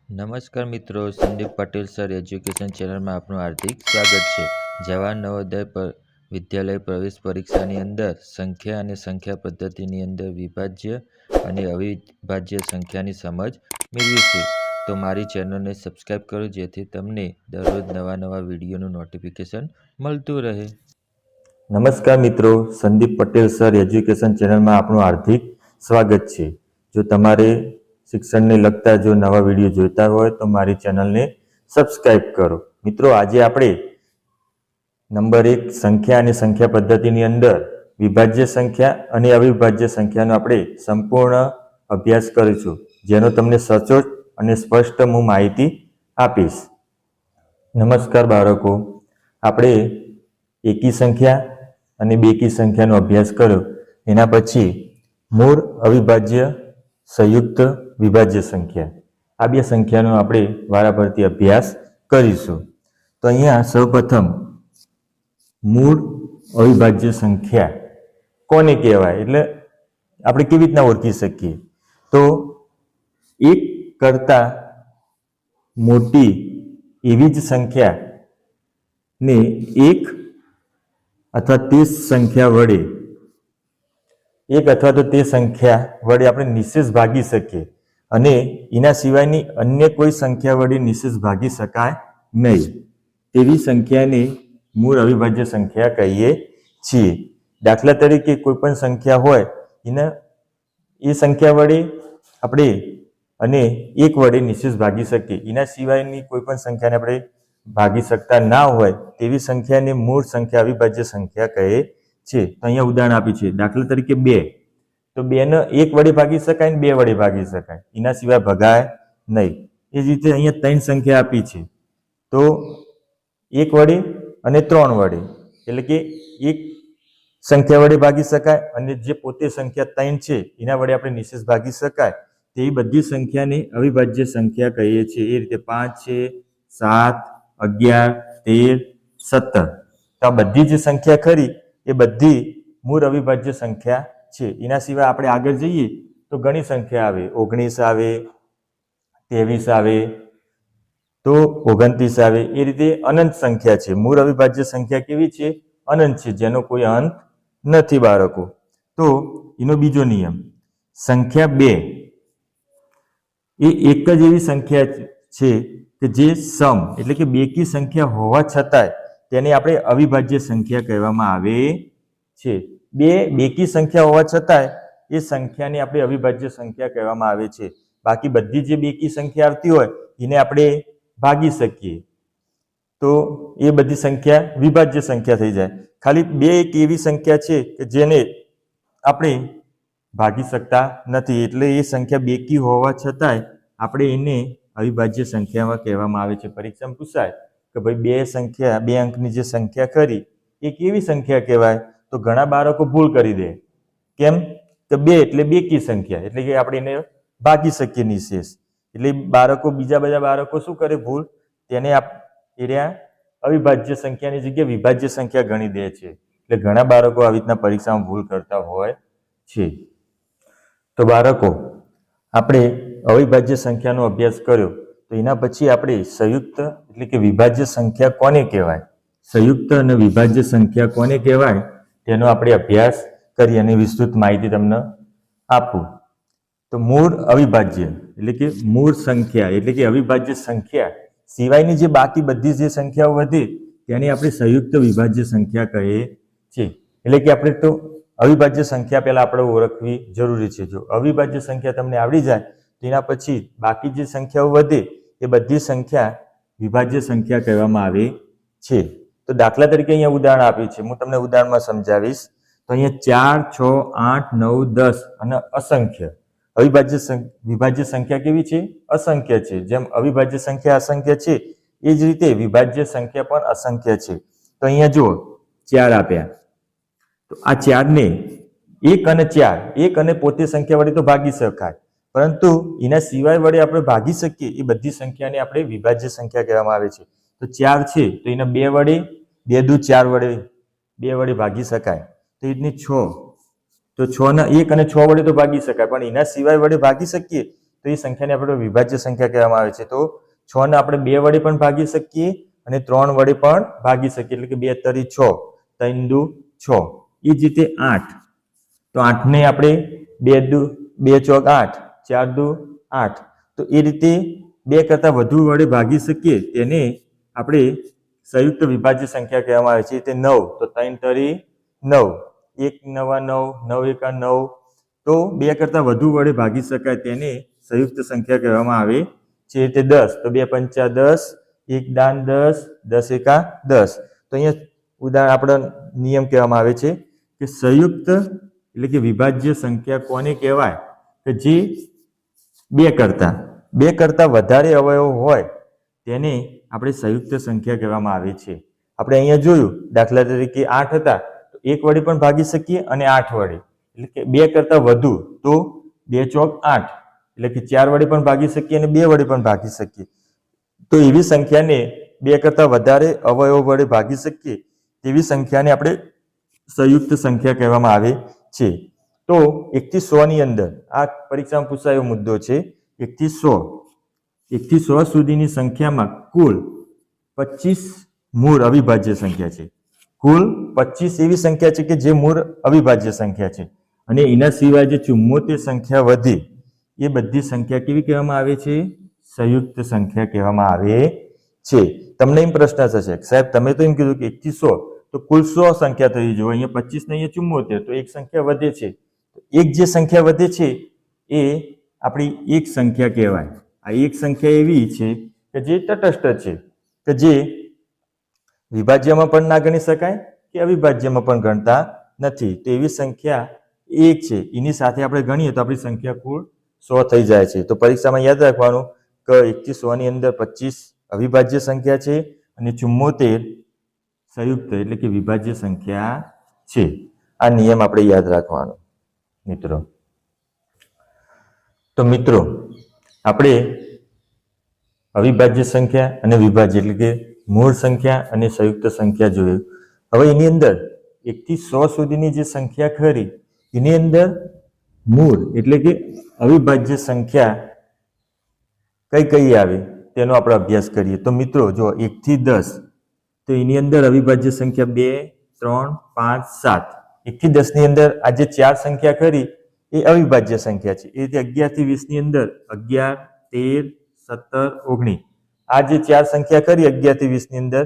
નમસ્કાર મિત્રો, Sandeep Patel sir education ચેનલમાં આપનું હાર્દિક સ્વાગત છે। જવાહર નવોદય વિદ્યાલય પ્રવેશ પરીક્ષાની અંદર સંખ્યા અને સંખ્યા પદ્ધતિની અંદર વિભાજ્ય અને અવિભાજ્ય સંખ્યાની સમજ મેળવીશું। તો મારી ચેનલને સબસ્ક્રાઈબ કરો જેથી તમને દરરોજ નવા વિડીયોનું નોટિફિકેશન મળતું રહે। નમસ્કાર મિત્રો, સંદીપ પટેલ સર એજ્યુકેશન ચેનલમાં આપનું હાર્દિક સ્વાગત છે। જો તમારે શિક્ષણને લગતા જો નવા વિડીયો જોઈતા હોય તો મારી ચેનલને સબસ્ક્રાઇબ કરો। મિત્રો, આજે આપણે નંબર 1 સંખ્યા અને સંખ્યા પદ્ધતિની અંદર વિભાજ્ય સંખ્યા અને અવિભાજ્ય સંખ્યાનો આપણે સંપૂર્ણ અભ્યાસ કરીશું, જેનો તમને સચોટ અને સ્પષ્ટ હું માહિતી આપીશ। નમસ્કાર બાળકો, આપણે એકી સંખ્યા અને બેકી સંખ્યાનો અભ્યાસ કર્યો। એના પછી મૂળ, અવિભાજ્ય, સંયુક્ત, વિભાજ્ય સંખ્યા, આ બે સંખ્યાનો આપણે વારાફરતી અભ્યાસ કરીશું। તો અહીંયા સૌપ્રથમ મૂળ અવિભાજ્ય સંખ્યા કોને કહેવાય, એટલે આપણે કેવી રીતના ઓળખી શકીએ? તો એક કરતા મોટી એવી જ સંખ્યાને એક અથવા તે સંખ્યા વડે આપણે નિશેષ ભાગી શકીએ અને એના સિવાયની અન્ય કોઈ સંખ્યા વડે નિશેષ ભાગી શકાય નહીં, તેવી સંખ્યાને મૂળ અવિભાજ્ય સંખ્યા કહીએ છીએ। દાખલા તરીકે કોઈ પણ સંખ્યા હોય એ સંખ્યા વડે આપણે અને એક વડે નિશેષ ભાગી શકીએ, એના સિવાયની કોઈ પણ સંખ્યાને આપણે ભાગી શકતા ના હોય તેવી સંખ્યાને મૂળ સંખ્યા અવિભાજ્ય સંખ્યા કહે છે। તો અહીંયા ઉદાહરણ આપ્યું છે, દાખલા તરીકે 2, તો 2 ને 1 વડે ભાગી શકાય ને 2 વડે ભાગી શકાય, એના સિવાય ભગાય નહીં। એ જ રીતે અહીંયા 3 સંખ્યા આપી છે, તો 1 વડે અને 3 વડે, એટલે કે એક સંખ્યા વડે ભાગી શકાય અને જે પોતે સંખ્યા 3 છે એના વડે આપણે નિશેષ ભાગી શકાય તેવી બધી સંખ્યાને અવિભાજ્ય સંખ્યા કહીએ છીએ। એ રીતે 5 છે, 7, 11, 13, 17, તો આ બધી જે સંખ્યા ખરી એ બધી મૂળ અવિભાજ્ય સંખ્યા છે। એના સિવાય આપણે આગળ જઈએ તો ઘણી સંખ્યા આવે, 19 આવે, 23 આવે, તો 29 આવે, એ રીતે અનંત સંખ્યા છે। મૂળ અવિભાજ્ય સંખ્યા કેવી છે? અનંત છે, જેનો કોઈ અંત નથી બાળકો। તો એનો બીજો નિયમ, સંખ્યા 2 એ એક જ એવી સંખ્યા છે કે જે સમ એટલે કે બેકી સંખ્યા હોવા છતાંય તેને આપણે અવિભાજ્ય સંખ્યા કહેવામાં આવે છે। બે બેકી સંખ્યા હોવા છતાંય એ સંખ્યાને આપણે અવિભાજ્ય સંખ્યા કહેવામાં આવે છે। બાકી બધી જે બેકી સંખ્યા આવતી હોય એને આપણે ભાગી શકીએ તો એ બધી સંખ્યા વિભાજ્ય સંખ્યા થઈ જાય। ખાલી 2 એક એવી સંખ્યા છે કે જેને આપણે ભાગી શકતા નથી, એટલે એ સંખ્યા બેકી હોવા છતાંય આપણે એને અવિભાજ્ય સંખ્યામાં કહેવામાં આવે છે। પરીક્ષામાં પૂછાય કે ભાઈ 2 અંકની જે સંખ્યા ખરી એ કેવી સંખ્યા કહેવાય? તો ઘણા બાળકો ભૂલ કરી દે, કેમ કે 2 એટલે બેકી સંખ્યા, એટલે કે આપણે એને ભાગી શકીએ નિશેષ, એટલે બીજા બધા બાળકો શું કરે ભૂલ, તેને અવિભાજ્ય સંખ્યાની જગ્યાએ વિભાજ્ય સંખ્યા ગણી દે છે। એટલે ઘણા બાળકો આવી રીતના પરીક્ષામાં ભૂલ કરતા હોય છે। તો બાળકો, આપણે અવિભાજ્ય સંખ્યાનો અભ્યાસ કર્યો, તો એના પછી આપણે સંયુક્ત એટલે કે વિભાજ્ય સંખ્યા કોને કહેવાય, સંયુક્ત અને વિભાજ્ય સંખ્યા કોને કહેવાય તેનો આપણે અભ્યાસ કરી અને વિસ્તૃત માહિતી તમને આપું। તો મૂળ અવિભાજ્ય એટલે કે મૂળ સંખ્યા એટલે કે અવિભાજ્ય સંખ્યા સિવાયની જે બાકી બધી જે સંખ્યાઓ વધે તેને આપણે સંયુક્ત વિભાજ્ય સંખ્યા કહીએ છીએ। એટલે કે આપણે તો અવિભાજ્ય સંખ્યા પહેલા આપણે ઓળખવી જરૂરી છે। જો અવિભાજ્ય સંખ્યા તમને આવડી જાય તેના પછી બાકી જે સંખ્યાઓ વધે એ બધી સંખ્યા વિભાજ્ય સંખ્યા કહેવામાં આવે છે। તો દાખલા તરીકે અહીંયા ઉદાહરણ આપ્યું છે, હું તમને ઉદાહરણમાં સમજાવીશ। તો અહીંયા 4, 6, 8, 9, 10 અને અસંખ્ય વિભાજ્ય સંખ્યા કેવી છે? અસંખ્ય છે। જેમ અવિભાજ્ય સંખ્યા અસંખ્ય છે એ જ રીતે વિભાજ્ય સંખ્યા પણ અસંખ્ય છે। તો અહીંયા જુઓ 4 આપ્યા, તો આ 4 ને 1 અને 4, 1 અને પોતે સંખ્યા વડે તો ભાગી શકાય, પરંતુ એના સિવાય વડે આપણે ભાગી શકીએ એ બધી સંખ્યાને આપણે વિભાજ્ય સંખ્યા કહેવામાં આવે છે। તો 4 છે તો એને 2 વડે 2 દુ 4 વડે 2 વડે ભાગી શકાય, તો એને 6, તો 6 ના 1 અને 6 વડે તો ભાગી શકાય, પણ એના સિવાય વડે ભાગી શકીએ તો તો એ સંખ્યાને આપણે વિભાજ્ય સંખ્યા કહેવામાં આવે છે. તો 6 ને આપણે 2 વડે પણ ભાગી શકીએ અને 3 વડે પણ ભાગી શકીએ, એટલે કે 2 તરી 6, 3 દુ 6. એ જ રીતે 8, તો 8 ને આપણે 2 ચોક 8, 4 દુ 8. તો એ રીતે 2 કરતાં વધુ વડે ભાગી શકીએ તેને આપણે સંયુક્ત વિભાજ્ય સંખ્યા કહેવામાં આવે છે. તે 9, તો 3 તરી 9, 1 9 9, 9 1 9. તો 2 કરતાં વધુ વડે ભાગી શકાય તેને સંયુક્ત સંખ્યા કહેવામાં આવે છે. તે 10, તો 2 પંચા 10, 1 દાન 10, 10 એકા 10. તો અહીંયા ઉદાહરણ આપણા નિયમ કહેવામાં આવે છે કે સંયુક્ત એટલે કે વિભાજ્ય સંખ્યા કોને કહેવાય કે જે 2 કરતાં વધારે અવયવ હોય તેને આપણે સંયુક્ત સંખ્યા કહેવામાં આવે છે. આપણે અહીંયા જોયું, દાખલા તરીકે 8 હતા, તો 1 વડે પણ ભાગી શકીએ અને 8 વડે, એટલે કે 2 કરતાં વધુ, તો 2 ચોક 8, એટલે કે 4 વડે પણ ભાગી શકીએ અને 2 વડે પણ ભાગી શકીએ. તો એવી સંખ્યાને 2 કરતાં વધારે અવયવ વડે ભાગી શકીએ તેવી સંખ્યાને આપણે સંયુક્ત સંખ્યા કહેવામાં આવે છે. તો 1 થી 100 ની અંદર આ પરીક્ષામાં પૂછાયેલો મુદ્દો છે. 1 થી 100 સુધીની સંખ્યામાં કુલ 25 મૂળ અવિભાજ્ય સંખ્યા છે. કુલ 25 એવી સંખ્યા છે કે જે મૂળ અવિભાજ્ય સંખ્યા છે, અને એના સિવાય જે 74 સંખ્યા વધી એ બધી સંખ્યા કેવી કહેવામાં આવે છે? સંયુક્ત સંખ્યા કહેવામાં આવે છે. તમને એમ પ્રશ્ન થશે, સાહેબ તમે તો એમ કીધું કે 1 થી 100, તો કુલ 100 સંખ્યા થઈ જુઓ, અહીંયા 25 ને અહીંયા 74, તો એક સંખ્યા વધે છે. એક જે સંખ્યા વધે છે એ આપણી એક સંખ્યા કહેવાય. આ એક સંખ્યા એવી છે કે જે તટસ્થ છે, કે જે વિભાજ્યમાં પણ ના ગણી શકાય કે અવિભાજ્યમાં પણ ગણતા નથી. તો એવી સંખ્યા એક છે, એની સાથે આપણે ગણીએ તો આપણી સંખ્યા કુલ 100 થઈ જાય છે. તો પરીક્ષામાં યાદ રાખવાનું કે 1 થી 100 ની અંદર 25 અવિભાજ્ય સંખ્યા છે અને 74 સંયુક્ત એટલે કે વિભાજ્ય સંખ્યા છે. આ નિયમ આપણે યાદ રાખવાનો મિત્રો. તો મિત્રો આપણે અવિભાજ્ય સંખ્યા અને વિભાજ્ય એટલે કે મૂળ સંખ્યા અને સંયુક્ત સંખ્યા જોયું. હવે એની અંદર 1 થી 100 સુધીની જે સંખ્યા ખરી એની અંદર મૂળ એટલે કે અવિભાજ્ય સંખ્યા કઈ કઈ આવે તેનો આપણે અભ્યાસ કરીએ. તો મિત્રો જો 1 થી 10, તો એની અંદર અવિભાજ્ય સંખ્યા 2, 3, 5, 7. 1 થી 10 ની અંદર આ જે 4 સંખ્યા ખરી એ અવિભાજ્ય સંખ્યા છે. એ રીતે 11 થી 20 ની અંદર 11, 13, 17, 19. આ જે 4 સંખ્યા ખરી 11 થી 20 ની અંદર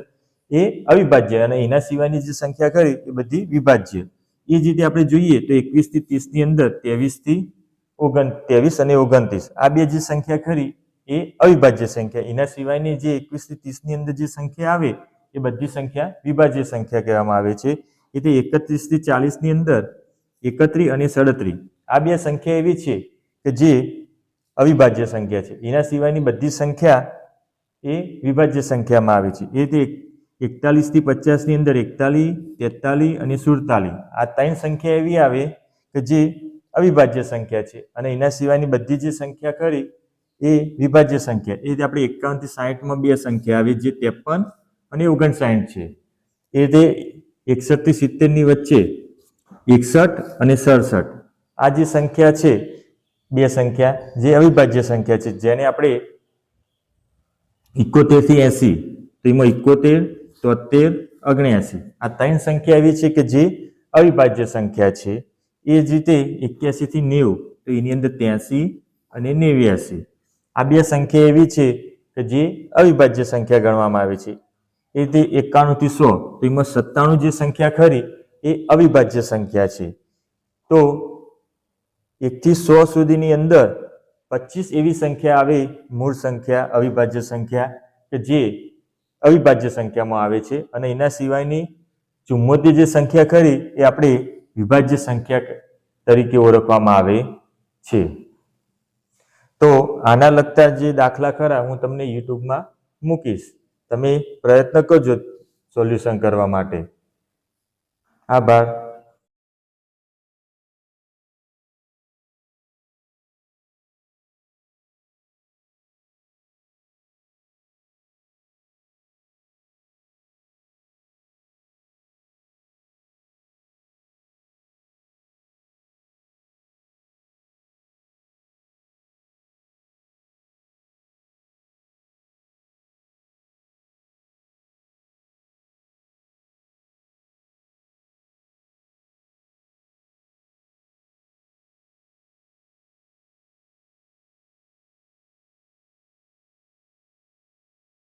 એ અવિભાજ્ય, અને એના સિવાયની જે સંખ્યા ખરી એ બધી વિભાજ્ય. એ જ રીતે આપણે જોઈએ તો 21 થી 30 ની અંદર 23 અને 29 આ બે જે સંખ્યા ખરી એ અવિભાજ્ય સંખ્યા. એના સિવાયની જે 21 થી 30 ની અંદર જે સંખ્યા આવે એ બધી સંખ્યા વિભાજ્ય સંખ્યા કહેવામાં આવે છે. એટલે 31 થી 40 ની અંદર 31 અને 37 આ બે સંખ્યા એવી છે કે જે અવિભાજ્ય સંખ્યા છે. એના સિવાયની બધી સંખ્યા એ વિભાજ્ય સંખ્યામાં આવે છે. એ રીતે 41 થી 50 ની અંદર 41, 43 અને 47 આ 3 સંખ્યા એવી આવે કે જે અવિભાજ્ય સંખ્યા છે, અને એના સિવાયની બધી જે સંખ્યા ખરી એ વિભાજ્ય સંખ્યા. એ રીતે આપણે 51 થી 60 માં બે સંખ્યા આવી જે 53 અને 59 છે. એ રીતે 61 થી 70 ની વચ્ચે 61 અને 67 આ જે સંખ્યા છે બે સંખ્યા જે અવિભાજ્ય સંખ્યા છે, જેને આપણે 71 થી 80, તો એમાં 71, 73, 79 આ 3 સંખ્યા એવી છે કે જે અવિભાજ્ય સંખ્યા છે. એ જ રીતે 81 થી 90, તો એની અંદર 83 અને 89 આ બે સંખ્યા એવી છે કે જે અવિભાજ્ય સંખ્યા ગણવામાં આવે છે. એ રીતે 91 થી 100, તો એમાં 97 જે સંખ્યા ખરી એ અવિભાજ્ય સંખ્યા છે. તો 1 થી 100 સુધીની અંદર 25 એવી સંખ્યા આવે મૂળ સંખ્યા અવિભાજ્ય સંખ્યા કે જે અવિભાજ્ય સંખ્યામાં આવે છે, અને એના સિવાયની 74 જે સંખ્યા ખરી એ આપણે વિભાજ્ય સંખ્યા તરીકે ઓળખવામાં આવે છે. તો આના લગતા જે દાખલા ખરા હું તમને યુટ્યુબમાં મૂકીશ, તમે પ્રયત્ન કરજો સોલ્યુશન કરવા માટે. આભાર.